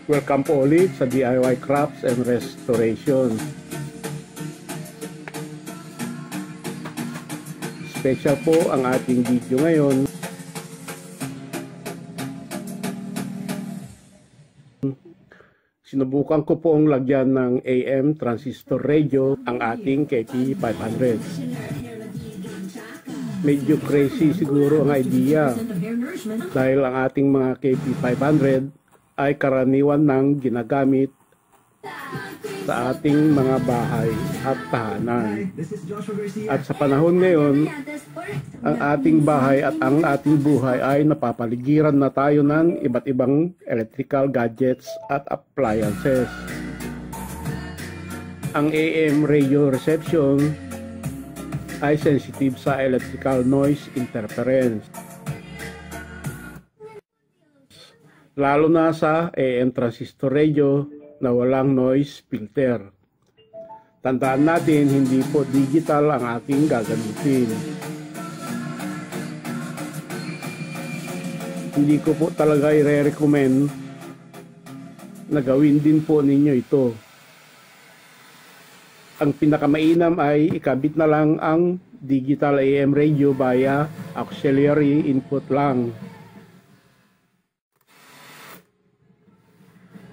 Welcome po ulit sa DIY Crafts and Restoration. Special po ang ating video ngayon. Sinubukan ko pong lagyan ng AM transistor radio ang ating KP500. Medyo crazy siguro ang idea dahil ang ating mga KP500 ay karaniwan ng ginagamit sa ating mga bahay at tahanan. At sa panahon ngayon, ang ating bahay at ang ating buhay ay napapaligiran na tayo ng iba't ibang electrical gadgets at appliances. Ang AM radio reception ay sensitive sa electrical noise interference, lalo na sa AM transistor radio na walang noise filter. Tandaan natin, hindi po digital ang ating gagamitin. Hindi ko po talaga i-recommend na gawin din po ninyo ito. Ang pinakamainam ay ikabit na lang ang digital AM radio via auxiliary input lang.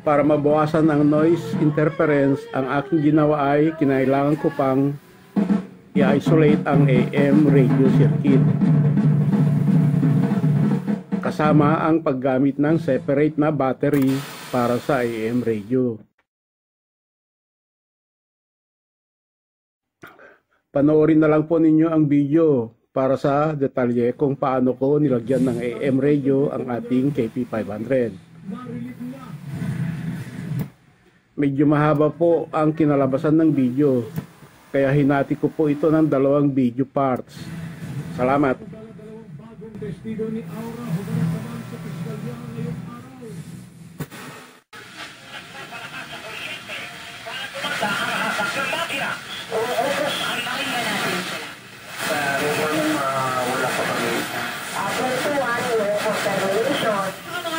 Para mabawasan ang noise interference, ang aking ginawa ay kinailangan ko pang i-isolate ang AM radio circuit, kasama ang paggamit ng separate na battery para sa AM radio. Panoorin na lang po ninyo ang video para sa detalye kung paano ko nilagyan ng AM radio ang ating KP500. Medyo mahaba po ang kinalabasan ng video, kaya hinati ko po ito ng dalawang video parts. Salamat!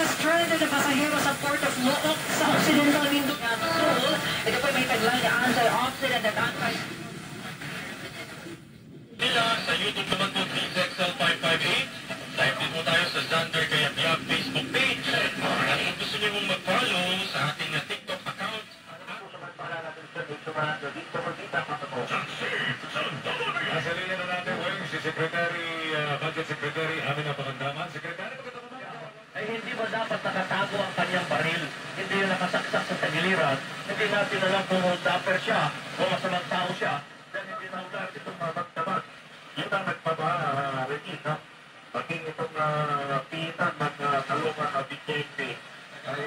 Stranded na pasahero sa Port of Mook sa Occidental Mindoro. Ito po may tagline na anti-oxidant at anti... Nila sa YouTube naman po 3XL558. Live din po tayo sa Xander Kayabyab Facebook page. At kung gusto nyo mong mag-follow sa ating TikTok account, nasa linya na natin si Secretary, Budget Secretary Amina Pagandaman. Secretary, ay hindi ba dapat nakatago ang kanyang baril? Hindi yung nakasaksak sa tagiliran. Hindi natin alam kung dapper siya o masamang tao siya. Dahil hindi na ulat itong magdamag. Yun ang nagpapa-repeat, no? Maging itong pitan magkalungan na BJP ay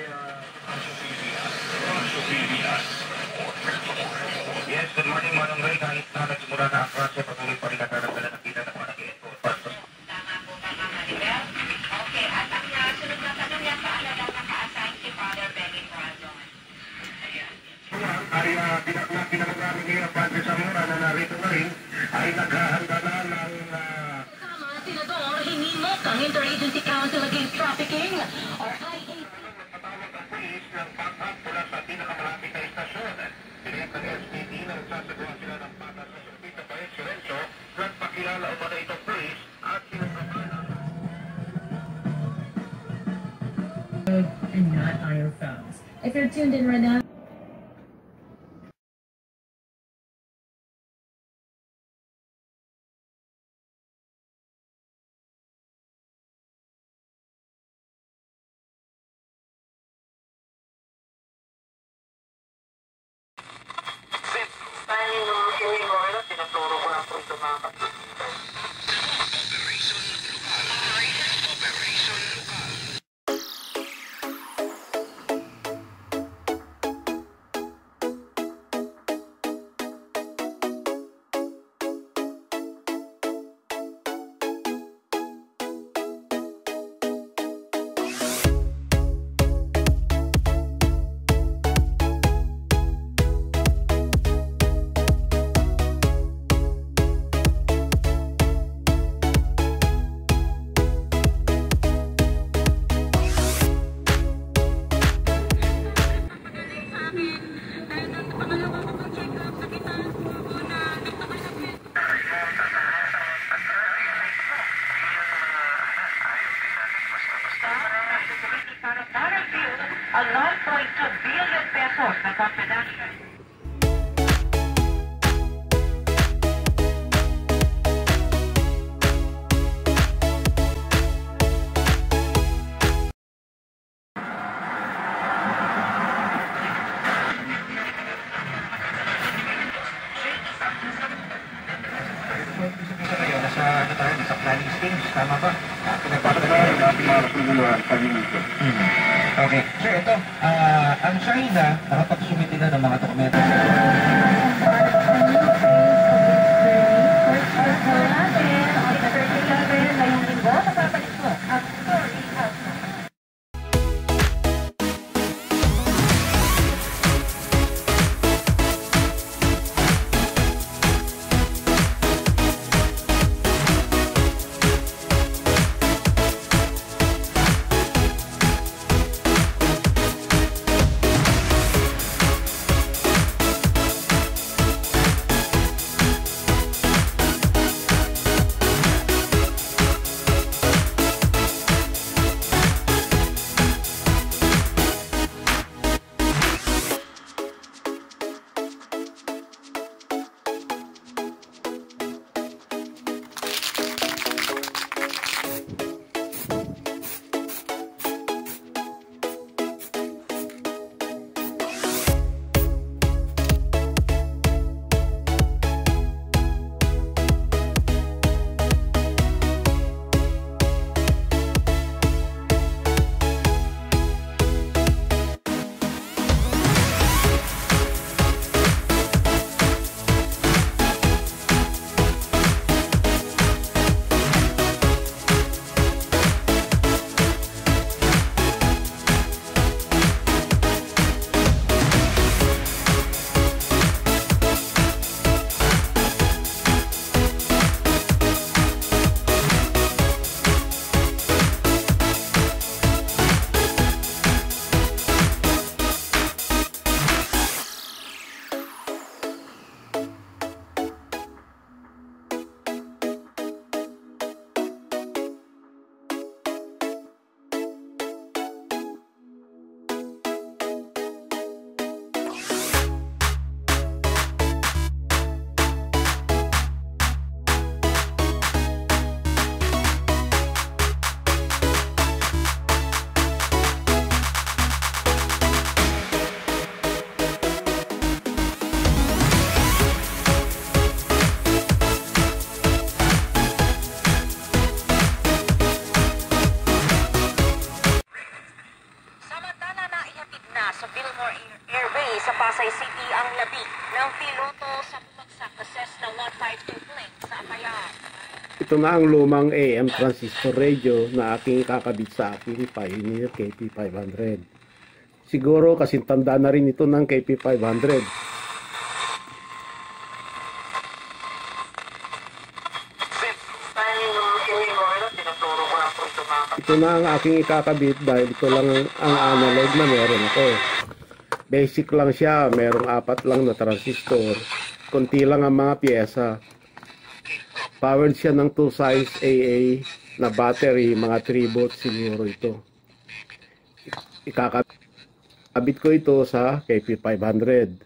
Yes, good morning, Manong Ray. Kahit na nagsimula na ang klase, patuloy pa rin nagdadala ng kita ng mga nag-i-input. Tama po ba, Ma'am Maribel? Okay, at ang sunod na tanong yan, paano daw naka-assign si Father Benny Corazon? Ayan. Ay pinag-namin ngayon ang Padre Zamora na narito na rin ay naghahanda na ng... Tama, Senador, hinimok ang Interagency Council Against Trafficking or IA. Patawag ang pulis ng pag-up mula sa pinakamalapit na istasyon. Direkta ng SPD na nagsasagawa sila ng patas sa Sulpita Baez Lorenzo, nagpakilala o ba na itong pulis at sinasamahan and not on your phones. If you're tuned in right now, tinuturo ko lang po ito mga kapatid. ang 9.2 billion pesos na confidential. Sa planning stage, tama ba? Pinagpapagawa ng ating mga nasuluhan sa minuto. Okay. Sir, ito, ang China nakapagsumiti na ng mga dokumento. Sa Billmore Airways sa Pasay City ang labi ng piloto sa bumagsak na Cessna 152 plane sa Apayao. Ito na ang lumang AM transistor radio na aking kakabit sa aking Pioneer KP500. Siguro kasing tanda na rin ito ng KP500. Ito na ang aking ikakabit dahil ito lang ang analog na meron ako. Basic lang siya, merong 4 lang na transistor. Konti lang ang mga pyesa. Powered siya ng 2 size AA na battery, mga 3 volts siguro ito. Ikakabit ko ito sa KP500.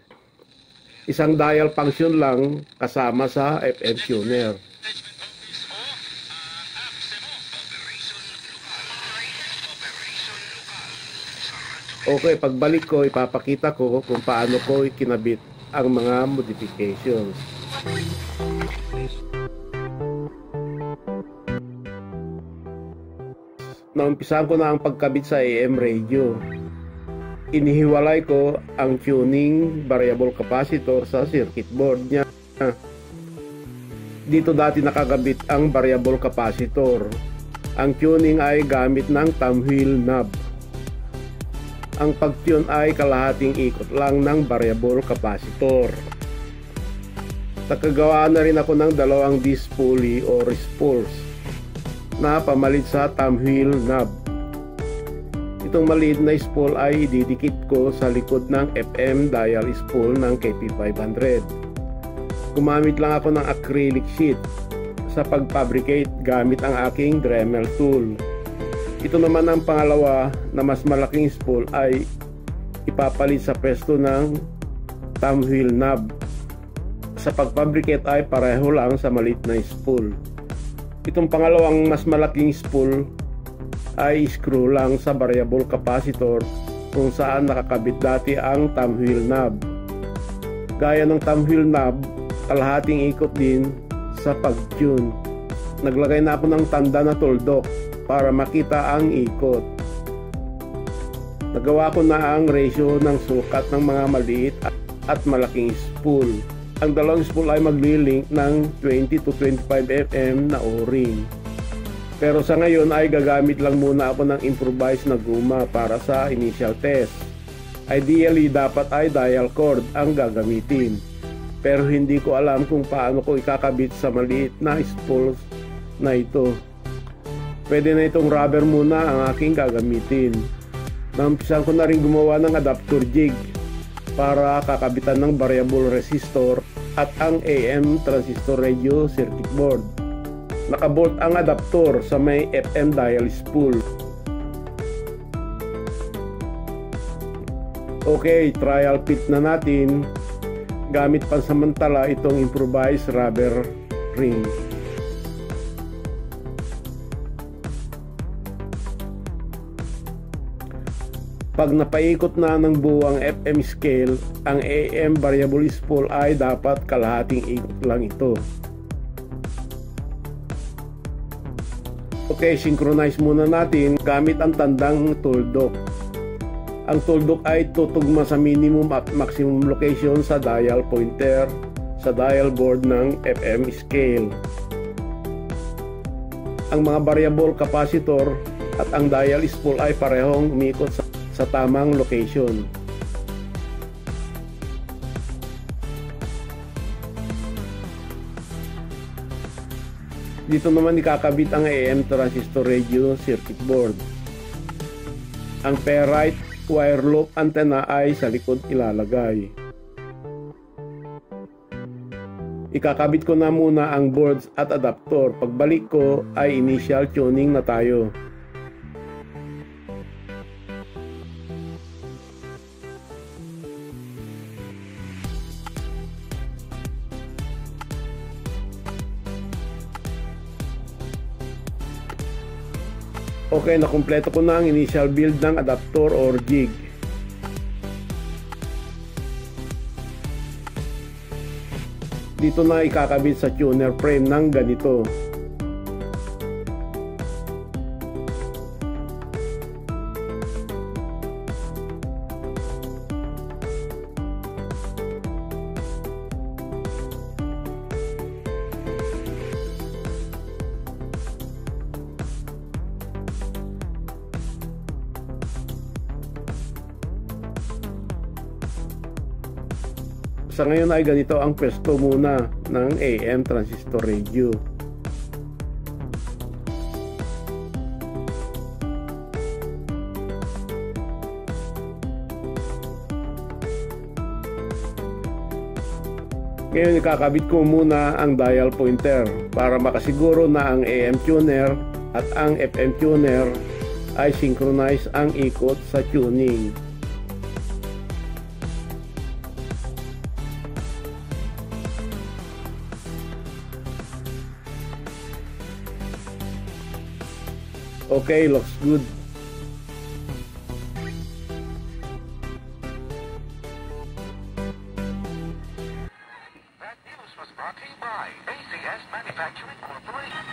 Isang dial function lang kasama sa FM tuner. Okay, pagbalik ko, ipapakita ko kung paano ko ikinabit ang mga modifications. Naumpisahan ko na ang pagkabit sa AM radio. Inihiwalay ko ang tuning variable capacitor sa circuit board niya. Dito dati nakagabit ang variable capacitor. Ang tuning ay gamit ng thumb wheel knob. Ang pag-tune ay kalahating ikot lang ng variable capacitor. Nakagawa na rin ako ng 2 disc pulley o spools na pamalit sa thumb wheel knob. Itong maliit na spool ay ididikit ko sa likod ng FM dial spool ng KP500. Gumamit lang ako ng acrylic sheet sa pag-fabricate gamit ang aking Dremel tool. Ito naman ang pangalawa na mas malaking spool ay ipapalit sa pwesto ng thumb wheel knob. Sa pagfabricate ay pareho lang sa maliit na spool. Itong pangalawang mas malaking spool ay screw lang sa variable capacitor kung saan nakakabit dati ang thumb wheel knob. Gaya ng thumb wheel knob, kalahating ikot din sa pag-tune. Naglagay na ako ng tanda na tuldok para makita ang ikot. Nagawa ko na ang ratio ng sukat ng mga maliit at malaking spool. Ang dalawang spool ay magli-link ng 20 to 25 mm na o-ring. Pero sa ngayon ay gagamit lang muna ako ng improvised na guma para sa initial test. Ideally dapat ay dial cord ang gagamitin. Pero hindi ko alam kung paano ko ikakabit sa maliit na spools na ito. Pwede na itong rubber muna ang aking gagamitin. Nampisan ko na rin gumawa ng adapter jig para kakabitan ng variable resistor at ang AM transistor radio circuit board. Nakabolt ang adapter sa may FM dial spool. Okay, trial fit na natin. Gamit pansamantala itong improvised rubber ring. Pag napaikot na ng buwang FM scale, ang AM variable spool ay dapat kalahating ikot lang ito. Okay, synchronize muna natin gamit ang tandang tuldok. Ang tuldok ay tutugma sa minimum at maximum location sa dial pointer sa dial board ng FM scale. Ang mga variable capacitor at ang dial spool ay parehong umikot sa tamang location. Dito naman ikakabit ang AM transistor radio circuit board. Ang ferrite wire loop antenna ay sa likod ilalagay. Ikakabit ko na muna ang boards at adapter. Pagbalik ko ay initial tuning na tayo. Okay, nakumpleto ko na ang initial build ng adapter or jig. Dito na ikakabit sa tuner frame ng ganito. Sa ngayon ay ganito ang pwesto muna ng AM transistor radio. Ngayon ikakabit ko muna ang dial pointer para makasiguro na ang AM tuner at ang FM tuner ay synchronize ang ikot sa tuning. Okay, looks good. That news was brought to you by ACS Manufacturing Corporation.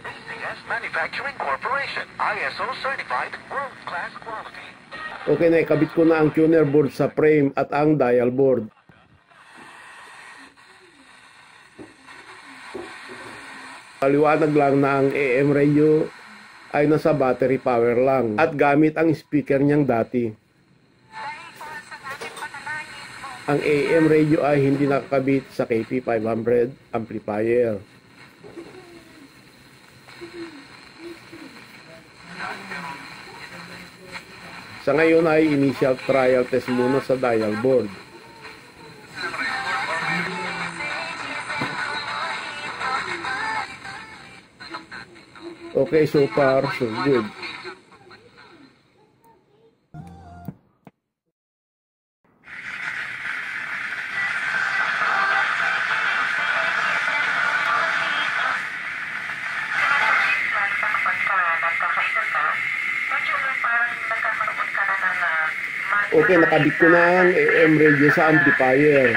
ACS Manufacturing Corporation, ISO certified, world-class quality. Okay na, ikabit ko na ang tuner board sa frame at ang dial board. Paliwanag lang na ang AM radio ay nasa battery power lang at gamit ang speaker niyang dati. Ang AM radio ay hindi nakakabit sa KP500 amplifier. Sa ngayon ay initial trial test muna sa dial board. Okay, so far, so good. Okay, nakabit ko na ang AM radio sa amplifier.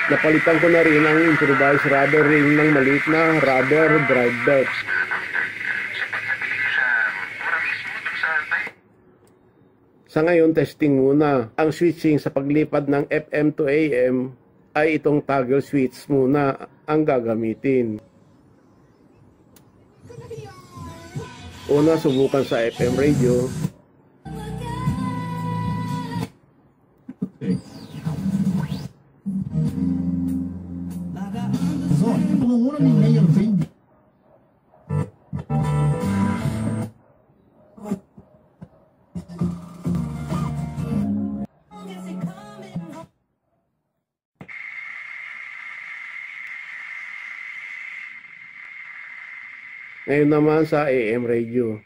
Napalitan ko na rin ang improvised rubber ring ng maliit na rubber drive belt. Sa ngayon, testing muna. Ang switching sa paglipat ng FM to AM ay itong toggle switch muna ang gagamitin. Una, subukan sa FM radio. Ngayon naman sa AM radio.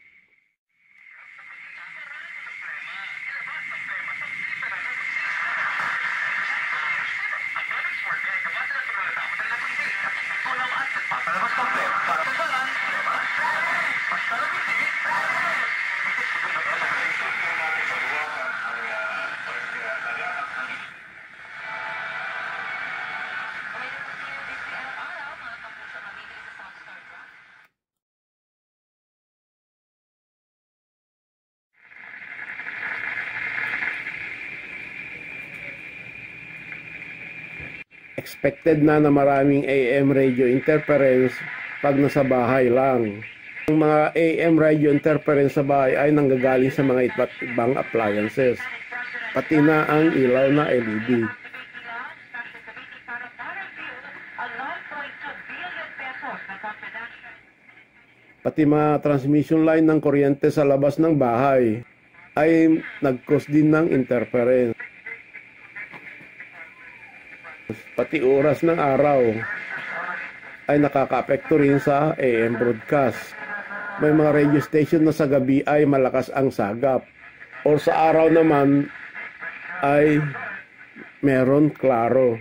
Expected na maraming AM radio interference pag nasa bahay lang. Ang mga AM radio interference sa bahay ay nanggagaling sa mga iba't ibang appliances, pati na ang ilaw na LED. Pati mga transmission line ng kuryente sa labas ng bahay ay nag-cause din ng interference. Pati oras ng araw ay nakaka-apekto rin sa AM broadcast. May mga radio station na sa gabi ay malakas ang sagap, or sa araw naman ay meron klaro.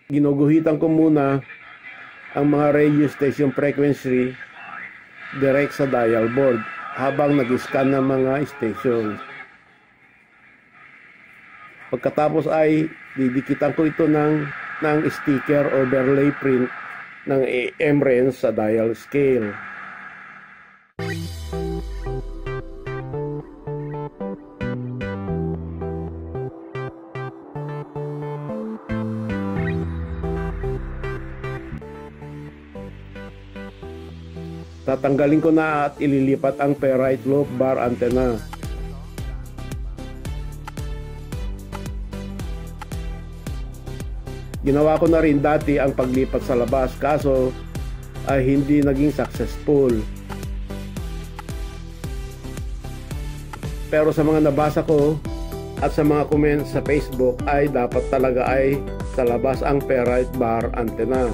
Ginuguhitan ko muna ang mga radio station frequency direct sa dial board habang nag-scan ng mga station. Pagkatapos ay didikitan ko ito ng sticker overlay print ng AM range sa dial scale. Tatanggalin ko na at ililipat ang ferrite loop bar antenna. Ginawa ko na rin dati ang paglipat sa labas, kaso ay hindi naging successful. Pero sa mga nabasa ko at sa mga comments sa Facebook ay dapat talaga ay sa labas ang ferrite bar antenna.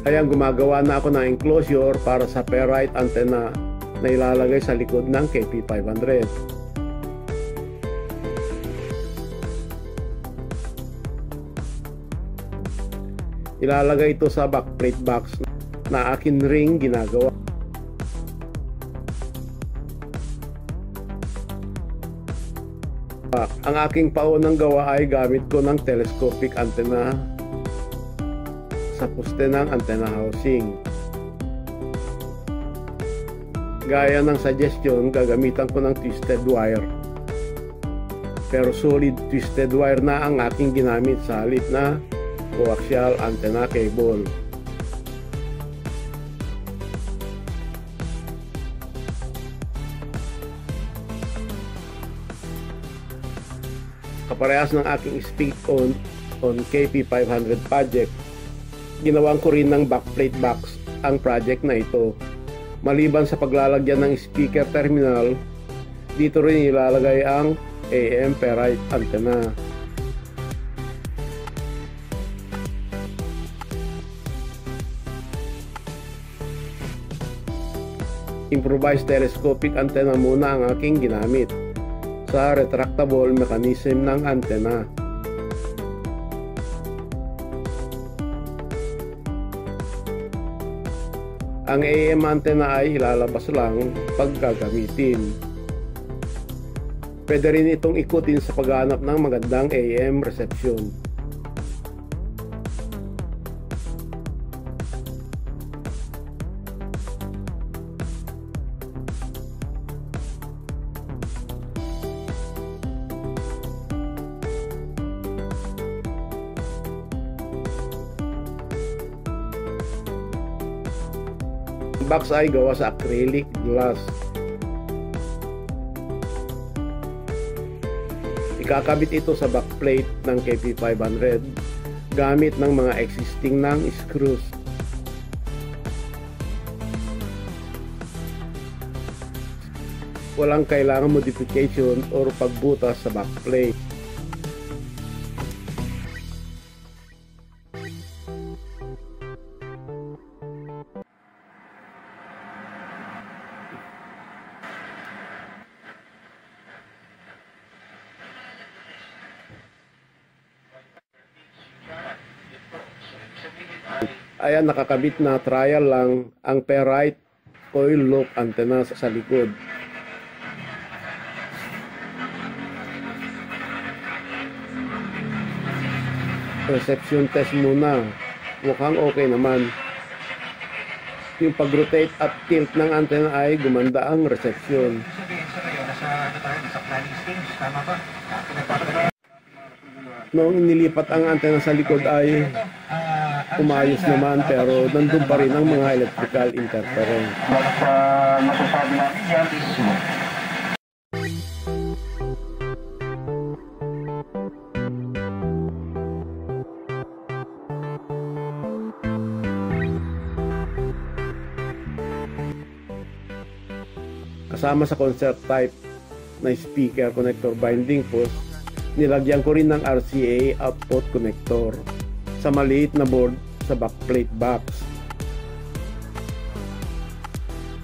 Kaya gumagawa na ako ng enclosure para sa ferrite antenna na ilalagay sa likod ng KP500. Ilalagay ito sa backplate box na akin ring ginagawa. Ang aking paunang gawa ay gamit ko ng telescopic antenna sa poste ng antenna housing. Gaya ng suggestion, gagamitan ko ng twisted wire. Pero solid twisted wire na ang aking ginamit sa halip na coaxial antenna cable. Kaparehas ng aking speak on KP500 project, ginawan ko rin ng backplate box ang project na ito. Maliban sa paglalagyan ng speaker terminal, Dito rin ilalagay ang AM ferrite antenna. Improvised telescopic antenna muna ang aking ginamit sa retractable mechanism ng antenna. Ang AM antenna ay ilalabas lang pag gagamitin. Pwede rin itong ikutin sa paghanap ng magandang AM reception. Box ay gawa sa acrylic glass. Ikakabit ito sa backplate ng KP500 gamit ng mga existing ng screws. Walang kailangan modification or pagbutas sa backplate. Ayan, nakakabit na trial lang ang ferrite coil loop antenna sa likod. Reception test muna. Mukhang okay naman. Yung pag-rotate at tilt ng antenna ay gumanda ang reception. Noong inilipat ang antenna sa likod ay umayos naman, pero nandun pa rin ang mga electrical interference. Masasabi natin yan is Kasama sa concert type na speaker connector binding post, nilagyan ko rin ng RCA output connector sa maliit na board sa backplate box.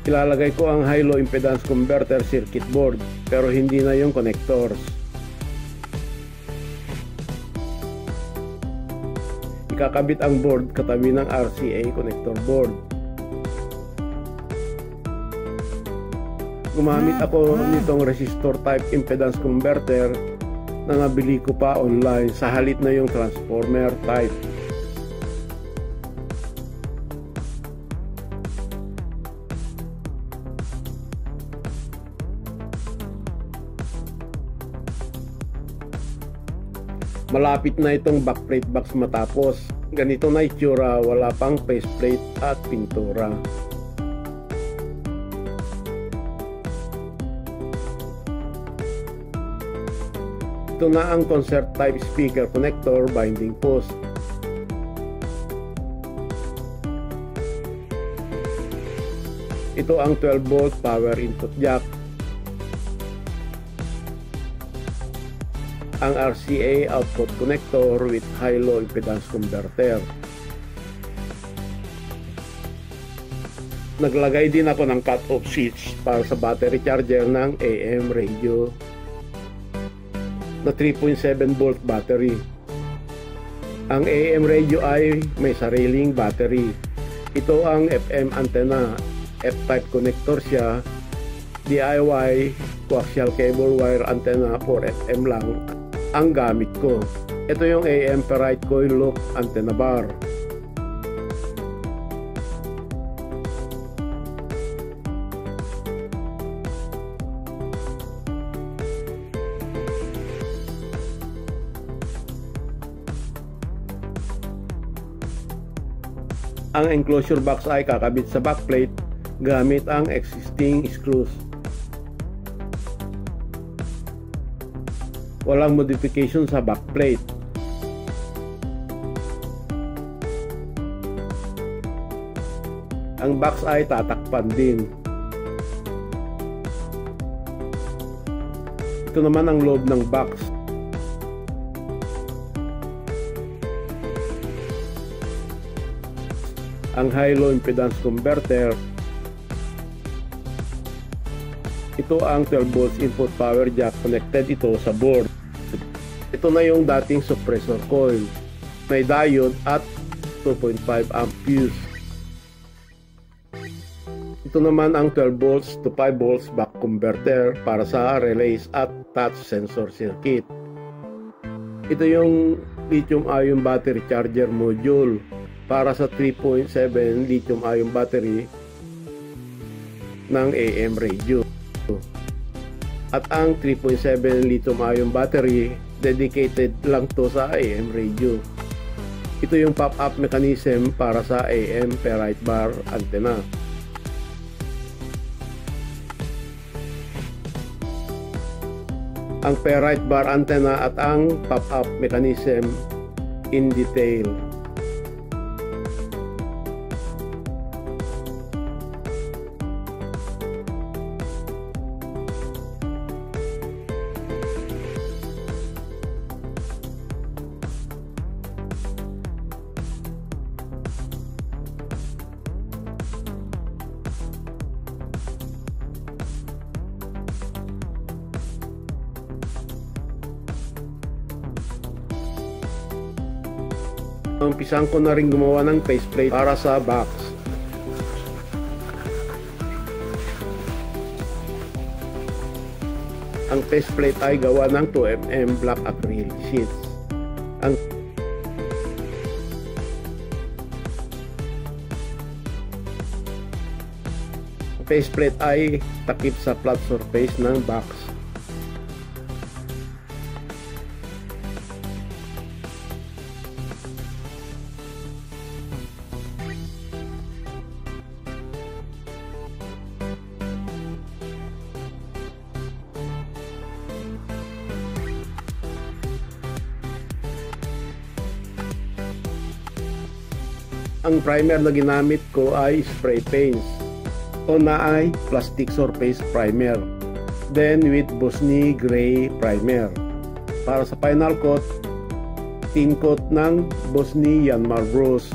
Ilalagay ko ang high-low impedance converter circuit board, pero hindi na yung connectors. Ikakabit ang board katabi ng RCA connector board. Gumamit ako nitong resistor type impedance converter na nabili ko pa online sa halit na yung transformer type. Malapit na itong backplate box matapos. Ganito na itsura, wala pang faceplate at pintura. Ito na ang concert type speaker connector binding post. Ito ang 12 volt power input jack. Ang RCA output connector with high-low impedance converter. Naglagay din ako ng cut-off switch para sa battery charger ng AM radio na 3.7 volt battery. Ang AM radio ay may sariling battery. Ito ang FM antenna, F-type connector siya, DIY coaxial cable wire antenna for FM lang ang gamit ko. Ito yung AM ferrite coil loop antenna bar. Ang enclosure box ay kakabit sa backplate gamit ang existing screws. Walang modification sa backplate. Ang box ay tatakpan din. Ito naman ang loob ng box. Ang high-low impedance converter. Ito ang 12 volts input power jack, connected ito sa board. Ito na yung dating suppressor coil. May diode at 2.5 amp fuse. Ito naman ang 12 volts to 5 volts buck converter para sa relays at touch sensor circuit. Ito yung lithium-ion battery charger module para sa 3.7 lithium-ion battery ng AM radio. At ang 3.7 lithium-ion battery, dedicated lang to sa AM radio. Ito yung pop-up mechanism para sa AM ferrite bar antenna. Ang ferrite bar antenna at ang pop-up mechanism in detail. Umpisan ko na rin gumawa ng faceplate para sa box. Ang faceplate ay gawa ng 2mm black acrylic sheets. Ang faceplate ay takip sa flat surface ng box. Ang primer na ginamit ko ay spray paints. Una ay plastic surface primer, then with Bosni gray primer. Para sa final coat, thin coat ng Bosni Yanmar Bros.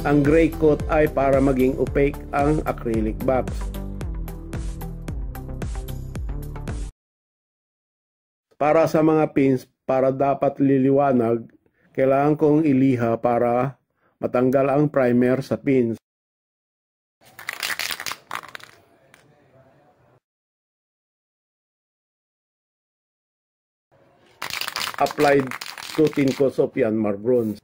Ang gray coat ay para maging opaque ang acrylic box. Para sa mga pins, para dapat liliwanag, kailangan kong iliha para matanggal ang primer sa pins. Applied 2 thin coats of Yanmar bronze.